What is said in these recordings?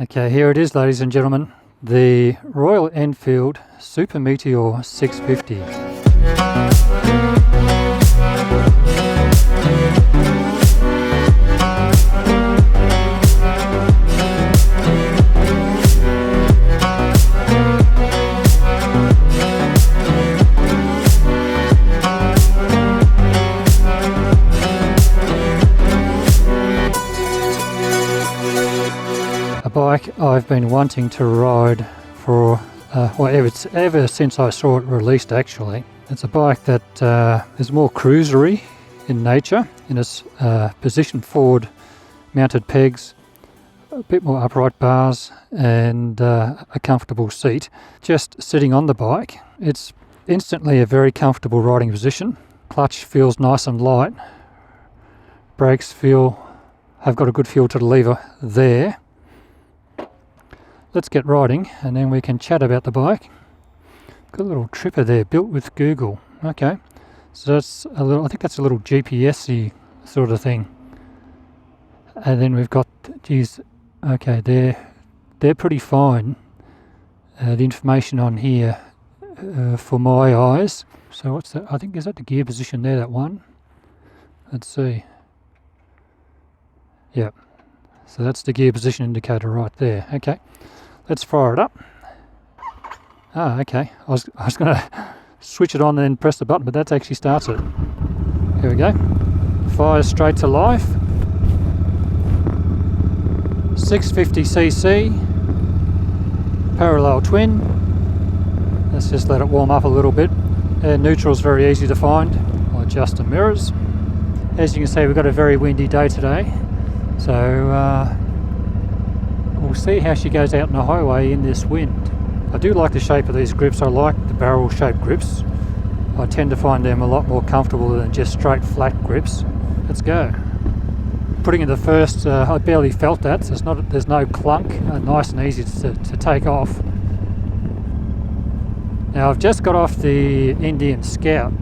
Okay, here it is, ladies and gentlemen, the Royal Enfield Super Meteor 650. A bike I've been wanting to ride for ever since I saw it released. Actually, it's a bike that is more cruisery in nature, in its position forward mounted pegs, a bit more upright bars, and a comfortable seat. Just sitting on the bike, it's instantly a very comfortable riding position. Clutch feels nice and light. Brakes have got a good feel to the lever there. Let's get riding and then we can chat about the bike. Got a little tripper there, built with Google. Okay, so that's a little, I think that's a little GPS-y sort of thing. And then we've got these, okay, they're pretty fine. The information on here for my eyes. So what's that? I think, is that the gear position there, that one? Let's see. Yep. So that's the gear position indicator right there. Okay. Let's fire it up. Ah, okay. I was going to switch it on and then press the button, but that actually starts it. Here we go. Fires straight to life. 650cc. Parallel twin. Let's just let it warm up a little bit. Neutral is very easy to find. I'll adjust the mirrors. As you can see, we've got a very windy day today. So we'll see how she goes out on the highway in this wind. I do like the shape of these grips. I like the barrel shaped grips. I tend to find them a lot more comfortable than just straight flat grips. Let's go. Putting in the first, I barely felt that, so there's no clunk, nice and easy to take off. Now I've just got off the Indian Scout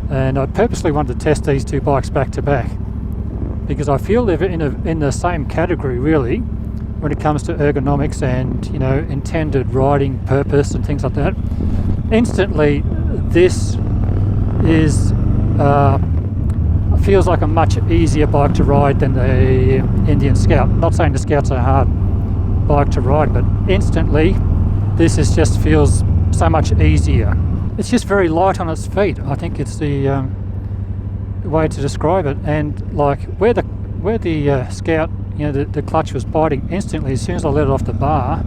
and I purposely wanted to test these two bikes back to back because I feel they're in the same category really when it comes to ergonomics and, you know, intended riding purpose and things like that. Instantly, this is feels like a much easier bike to ride than the Indian Scout. Not saying the Scout's a hard bike to ride, but instantly, this just feels so much easier. It's just very light on its feet. I think it's the way to describe it. And like where the Scout, you know, the clutch was biting instantly as soon as I let it off the bar.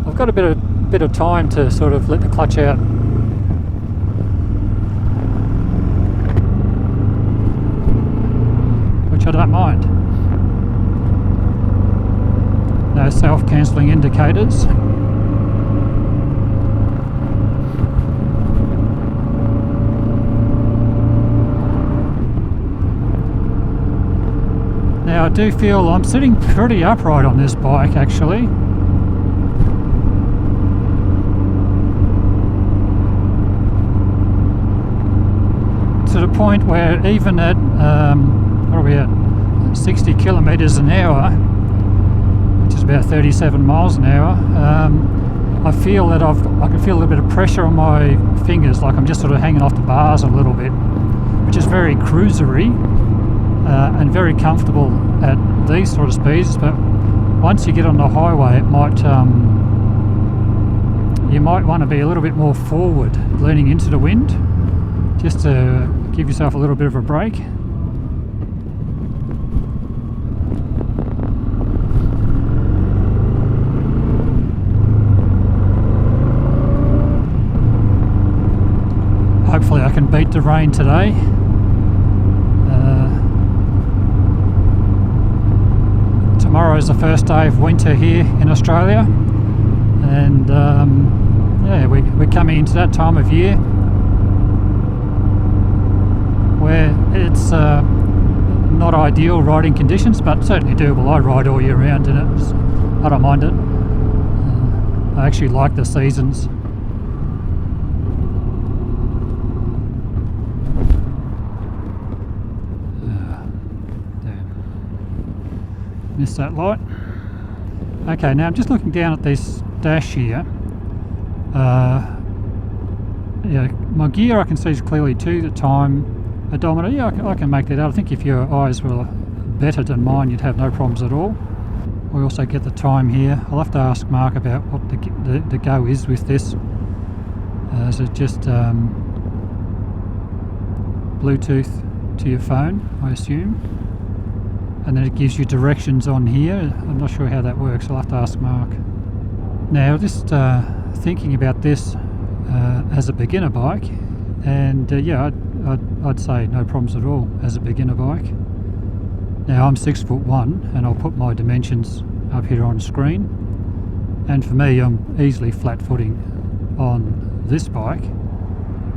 I've got a bit of time to sort of let the clutch out. Which I don't mind. No self-cancelling indicators. Now I do feel I'm sitting pretty upright on this bike actually. To the point where even at, what are we at, 60 kilometres an hour, which is about 37 miles an hour, I feel that I can feel a little bit of pressure on my fingers, like I'm just sort of hanging off the bars a little bit, which is very cruisery. And very comfortable at these sort of speeds, but once you get on the highway, it might you might want to be a little bit more forward, leaning into the wind, just to give yourself a little bit of a break. Hopefully I can beat the rain today. Tomorrow is the first day of winter here in Australia, and yeah, we're coming into that time of year where it's not ideal riding conditions, but certainly doable. I ride all year round and I don't mind it. I actually like the seasons. Missed that light. Okay, now I'm just looking down at this dash here. Yeah, my gear I can see is clearly to the time odometer. Yeah, I can make that out. I think if your eyes were better than mine, you'd have no problems at all. We also get the time here. I'll have to ask Mark about what the go is with this. Is it just Bluetooth to your phone, I assume? And then it gives you directions on here. I'm not sure how that works. I'll have to ask Mark. Now, just thinking about this as a beginner bike, and yeah, I'd say no problems at all as a beginner bike. Now, I'm 6'1", and I'll put my dimensions up here on screen. And for me, I'm easily flat footing on this bike,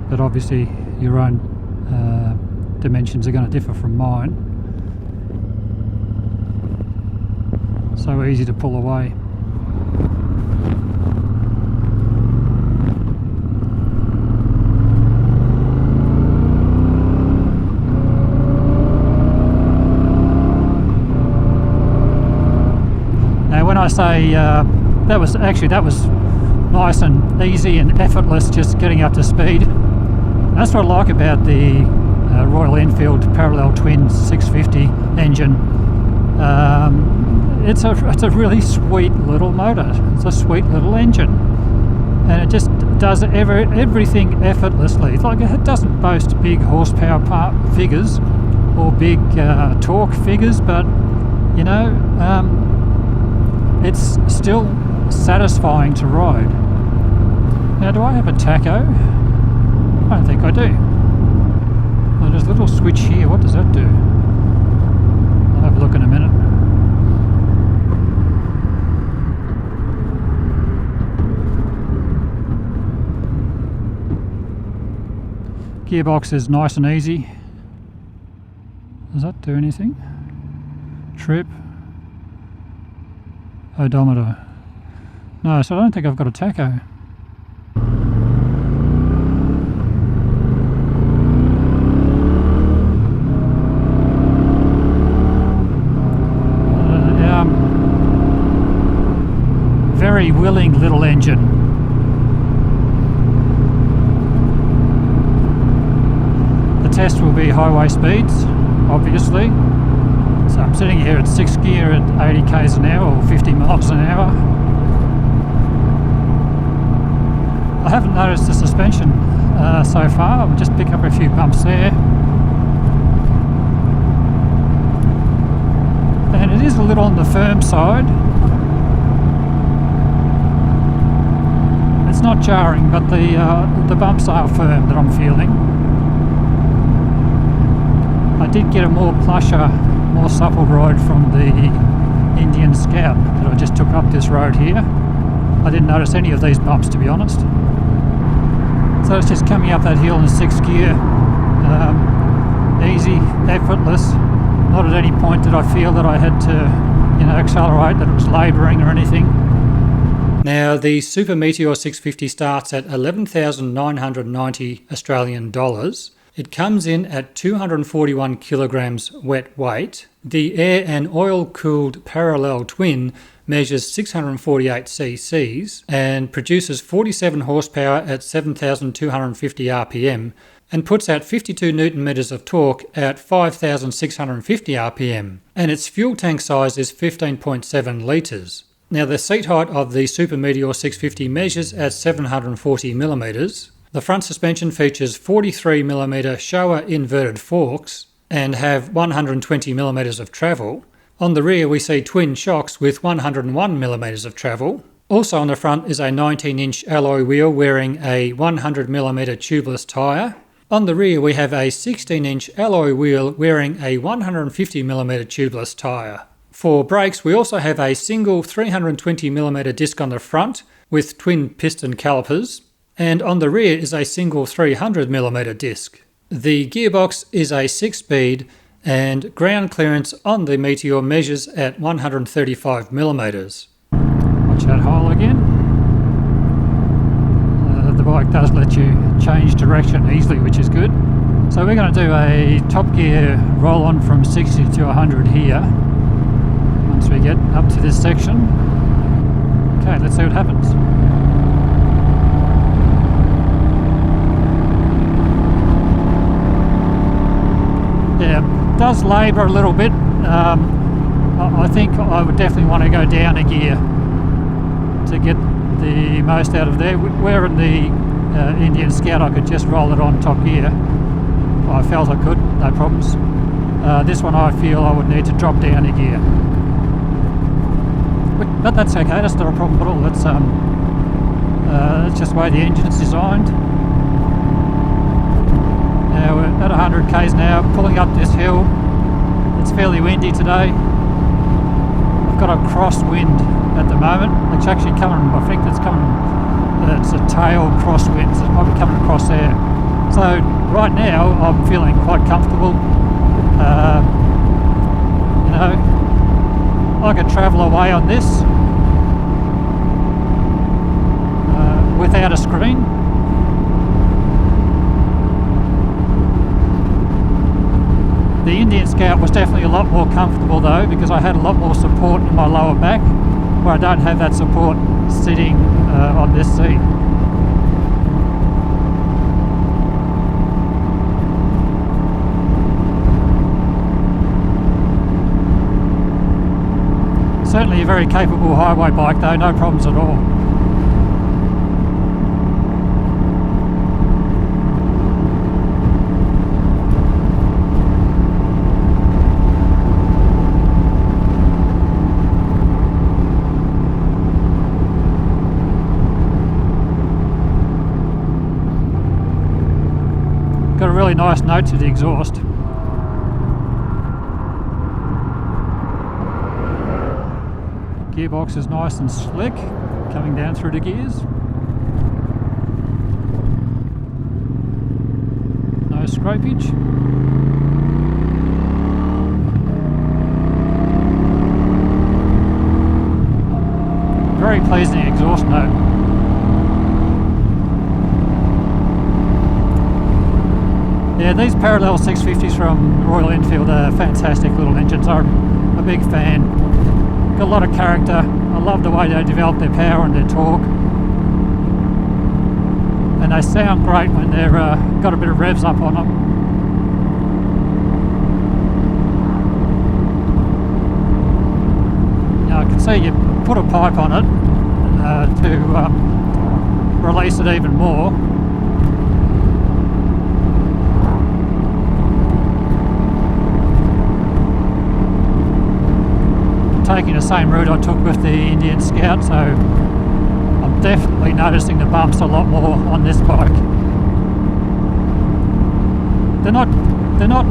but obviously your own dimensions are going to differ from mine. So easy to pull away. Now when I say that was nice and easy and effortless, just getting up to speed. And that's what I like about the Royal Enfield parallel twin 650 engine. It's a really sweet little motor. It's a sweet little engine, and it just does everything effortlessly. It's like it doesn't boast big horsepower figures or big torque figures, but you know, it's still satisfying to ride. Now, do I have a tacho? I don't think I do. Well, there's a little switch here. What does that do? I'll have a look in a minute. Gearbox is nice and easy. Does that do anything? Trip. Odometer. No, so I don't think I've got a tacho. Very willing little engine. The test will be highway speeds, obviously. So I'm sitting here at 6th gear at 80 k's an hour or 50 miles an hour. I haven't noticed the suspension so far. I'll just pick up a few bumps there. And it is a little on the firm side. It's not jarring, but the bumps are firm that I'm feeling. I did get a more plusher, more supple ride from the Indian Scout that I just took up this road here. I didn't notice any of these bumps, to be honest. So it's just coming up that hill in 6th gear. Easy, effortless. Not at any point did I feel that I had to, you know, accelerate, that it was labouring or anything. Now, the Super Meteor 650 starts at 11,990 Australian dollars. It comes in at 241 kilograms wet weight. The air and oil cooled parallel twin measures 648 cc's and produces 47 horsepower at 7,250 RPM and puts out 52 Newton meters of torque at 5,650 RPM. And its fuel tank size is 15.7 litres. Now, the seat height of the Super Meteor 650 measures at 740 millimeters. The front suspension features 43mm Showa inverted forks and have 120mm of travel. On the rear we see twin shocks with 101mm of travel. Also on the front is a 19-inch alloy wheel wearing a 100mm tubeless tyre. On the rear we have a 16-inch alloy wheel wearing a 150mm tubeless tyre. For brakes we also have a single 320mm disc on the front with twin piston calipers. And on the rear is a single 300mm disc. The gearbox is a 6-speed and ground clearance on the Meteor measures at 135mm. Watch that hole again. The bike does let you change direction easily, which is good. So we're going to do a top gear roll on from 60 to 100 here once we get up to this section. Okay, let's see what happens. Yeah, it does labour a little bit. I think I would definitely want to go down a gear to get the most out of there. Where in the Indian Scout I could just roll it on top gear, I felt I could, no problems. This one I feel I would need to drop down a gear. But that's okay, that's not a problem at all. That's just the way the engine's designed. Now we're at 100 k's now, pulling up this hill. It's fairly windy today. I've got a crosswind at the moment. It's actually coming, I think it's coming, it's a tail crosswind, so it's probably coming across there. So right now I'm feeling quite comfortable. You know, I could travel away on this without a screen. The Indian Scout was definitely a lot more comfortable though, because I had a lot more support in my lower back, where I don't have that support sitting on this seat. Certainly a very capable highway bike though, no problems at all. Got a really nice note to the exhaust. Gearbox is nice and slick, coming down through the gears. No scrapage. Very pleasing exhaust note. Yeah, these parallel 650s from Royal Enfield are fantastic little engines. I'm a big fan. Got a lot of character. I love the way they develop their power and their torque, and they sound great when they're got a bit of revs up on them. Now I can see you put a pipe on it to release it even more. Taking the same route I took with the Indian Scout, so I'm definitely noticing the bumps a lot more on this bike. They're not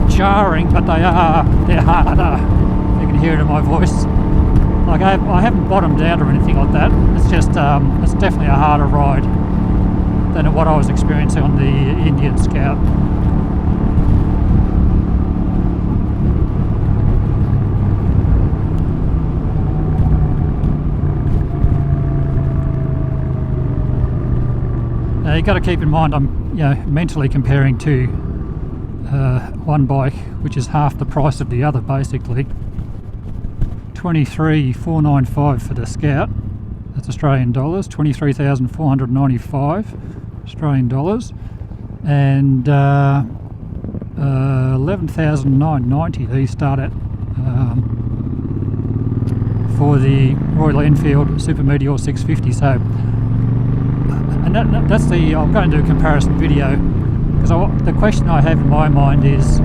jarring, but they're harder. You can hear it in my voice. Like I haven't bottomed out or anything like that. It's just it's definitely a harder ride than what I was experiencing on the Indian Scout. Now you've got to keep in mind I'm mentally comparing to one bike which is half the price of the other basically. 23,495 for the Scout, that's Australian dollars, 23,495 Australian dollars, and 11,990 these start at for the Royal Enfield Super Meteor 650. So and that's the, I'm going to do a comparison video, because the question I have in my mind is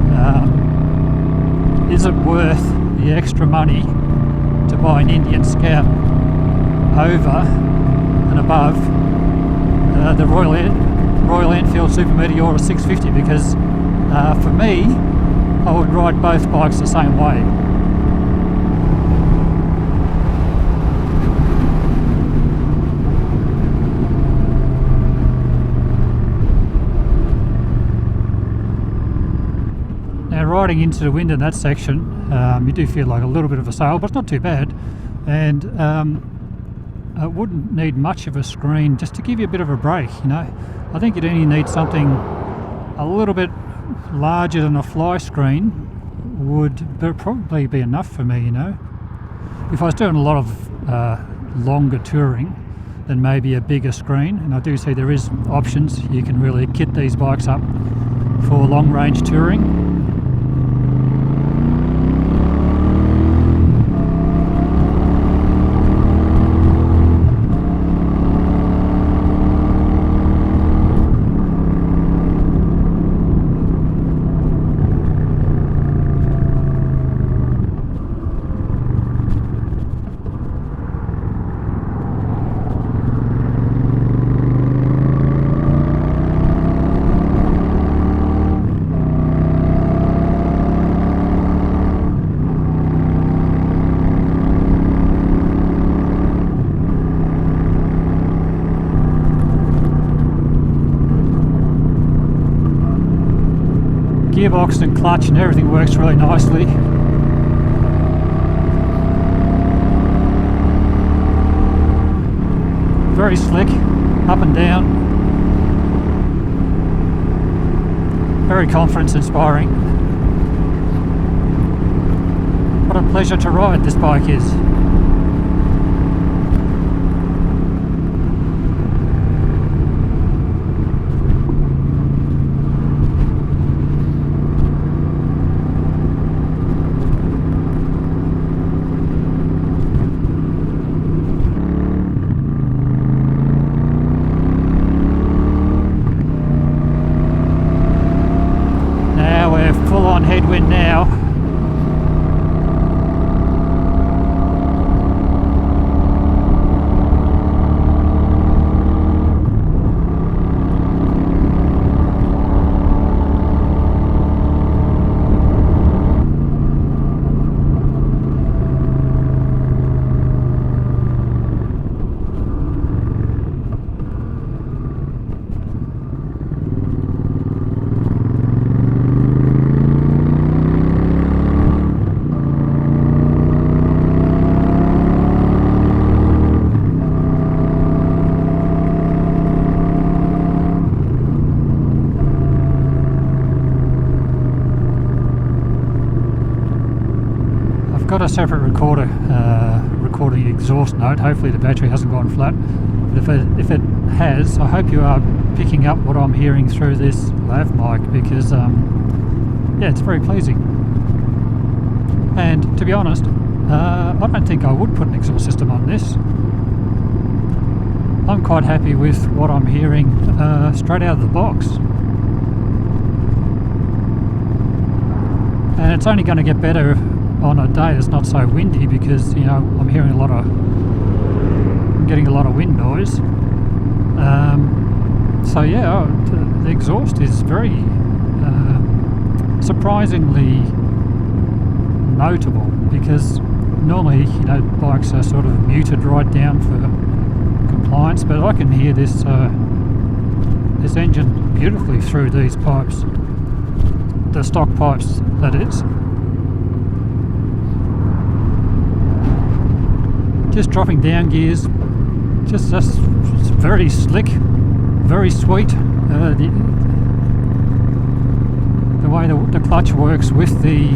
it worth the extra money to buy an Indian Scout over and above the Royal Enfield Super Meteor 650? Because for me, I would ride both bikes the same way. Riding into the wind in that section, you do feel like a little bit of a sail, but it's not too bad, and it wouldn't need much of a screen just to give you a bit of a break, you know. I think you'd only need something a little bit larger than a fly screen would probably be enough for me, you know. If I was doing a lot of longer touring than maybe a bigger screen, and I do see there is options. You can really kit these bikes up for long range touring. Gearbox and clutch and everything works really nicely. Very slick, up and down. Very confidence inspiring. What a pleasure to ride this bike is. Full on headwind now. Got a separate recorder recording exhaust note. Hopefully the battery hasn't gone flat, but if it has, I hope you are picking up what I'm hearing through this lav mic, because yeah, it's very pleasing. And to be honest, I don't think I would put an exhaust system on this. I'm quite happy with what I'm hearing straight out of the box, and it's only going to get better on a day that's not so windy, because you know I'm getting a lot of wind noise. So yeah, the exhaust is very surprisingly notable, because normally bikes are sort of muted right down for compliance, but I can hear this this engine beautifully through these pipes, the stock pipes that is. Just dropping down gears, just very slick, very sweet. The way the clutch works with the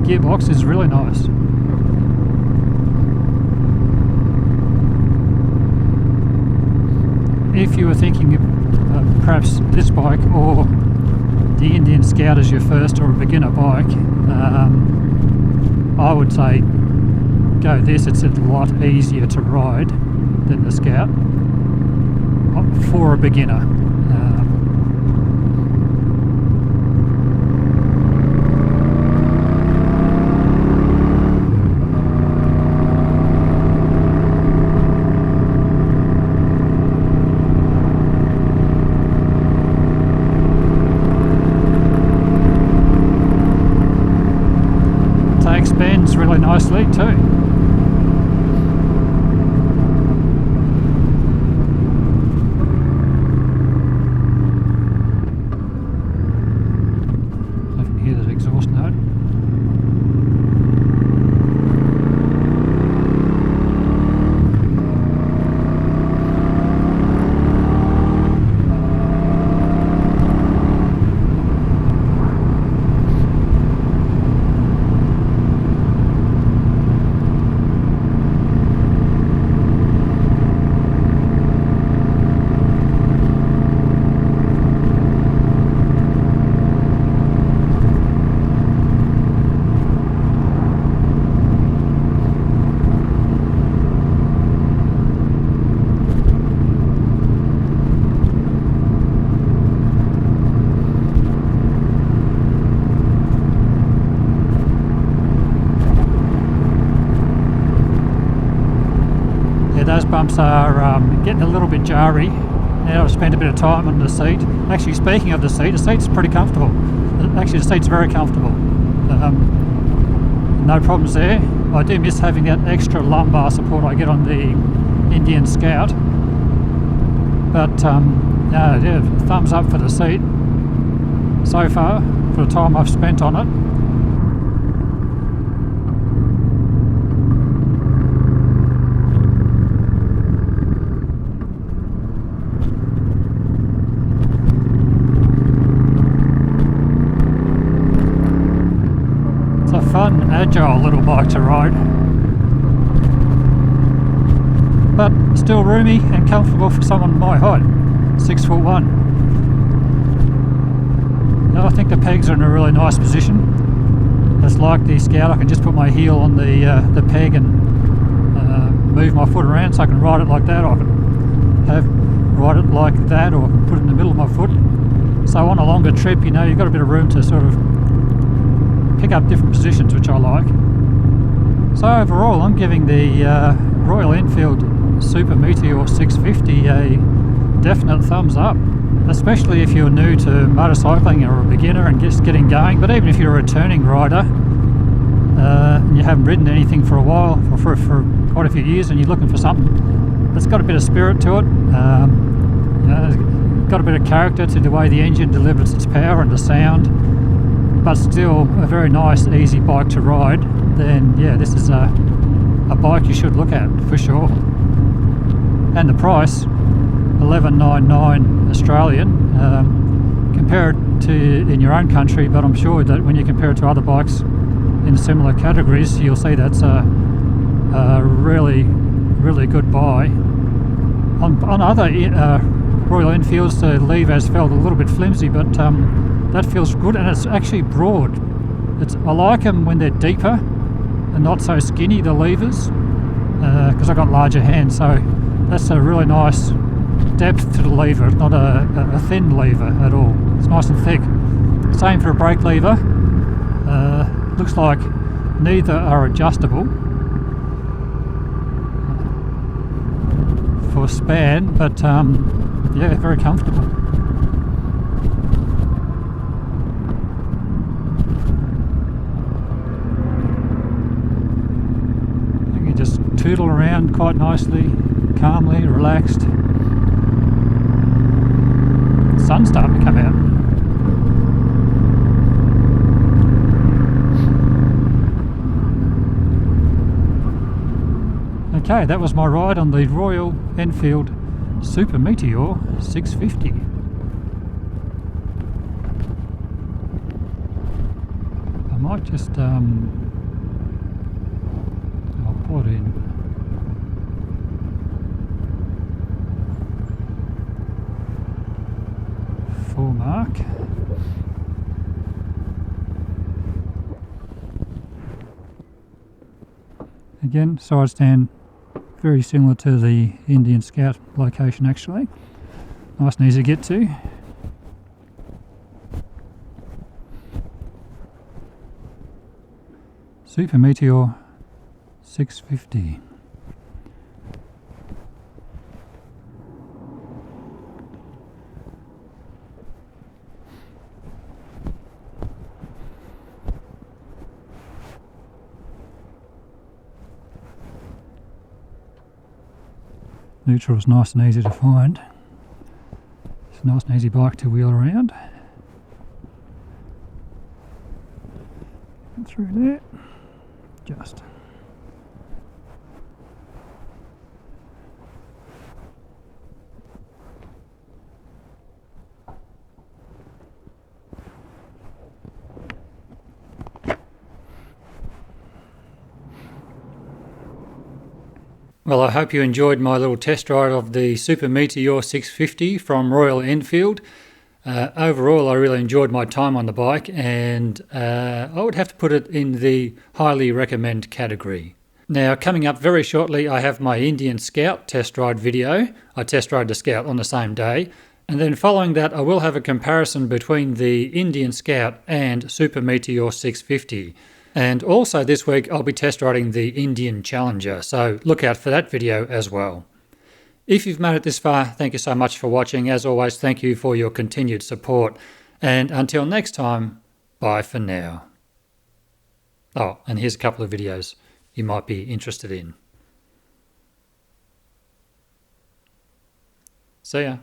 gearbox is really nice. If you were thinking of perhaps this bike or the Indian Scout as your first or a beginner bike, I would say go this. It's a lot easier to ride than the Scout for a beginner. Takes bends really nicely too. those bumps are getting a little bit jarry. Now I've spent a bit of time on the seat. Actually, speaking of the seat's pretty comfortable. Actually, the seat's very comfortable. No problems there. I do miss having that extra lumbar support I get on the Indian Scout. But yeah, thumbs up for the seat so far for the time I've spent on it. It's a fun, agile little bike to ride, but still roomy and comfortable for someone my height, 6'1". Now I think the pegs are in a really nice position. It's like the Scout, I can just put my heel on the peg and move my foot around, so I can ride it like that, or I can ride it like that, or I can put it in the middle of my foot. So on a longer trip, you know, you've got a bit of room to sort of pick up different positions, which I like. So overall, I'm giving the Royal Enfield Super Meteor 650 a definite thumbs up, especially if you're new to motorcycling or a beginner and just getting going. But even if you're a returning rider and you haven't ridden anything for a while, for quite a few years, and you're looking for something that's got a bit of spirit to it, you know, it's got a bit of character to the way the engine delivers its power and the sound, but still a very nice, easy bike to ride, then yeah, this is a bike you should look at for sure. And the price, $11.99 Australian. Compare it to in your own country, but I'm sure that when you compare it to other bikes in similar categories, you'll see that's a really, really good buy. On other Royal Enfields, the levers felt a little bit flimsy, but that feels good, and it's actually broad. I like them when they're deeper and not so skinny, the levers, because I've got larger hands, so that's a really nice depth to the lever. It's not a thin lever at all. It's nice and thick. Same for a brake lever. Looks like neither are adjustable for span, but yeah, very comfortable. You can just tootle around quite nicely, calmly, relaxed. The sun's starting to come out. Okay, that was my ride on the Royal Enfield Super Meteor 650. I might just I'll put in full mark. Again, side stand very similar to the Indian Scout location actually. Nice and easy to get to. Super Meteor 650. Neutral is nice and easy to find. It's a nice and easy bike to wheel around. Through there, just. Well, I hope you enjoyed my little test ride of the Super Meteor 650 from Royal Enfield. Overall, I really enjoyed my time on the bike, and I would have to put it in the highly recommend category. Now, coming up very shortly, I have my Indian Scout test ride video. I test ride the Scout on the same day. And then following that, I will have a comparison between the Indian Scout and Super Meteor 650. And also this week I'll be test riding the Indian Challenger, so look out for that video as well. If you've made it this far, thank you so much for watching. As always, thank you for your continued support. And until next time, bye for now. Oh, and here's a couple of videos you might be interested in. See ya.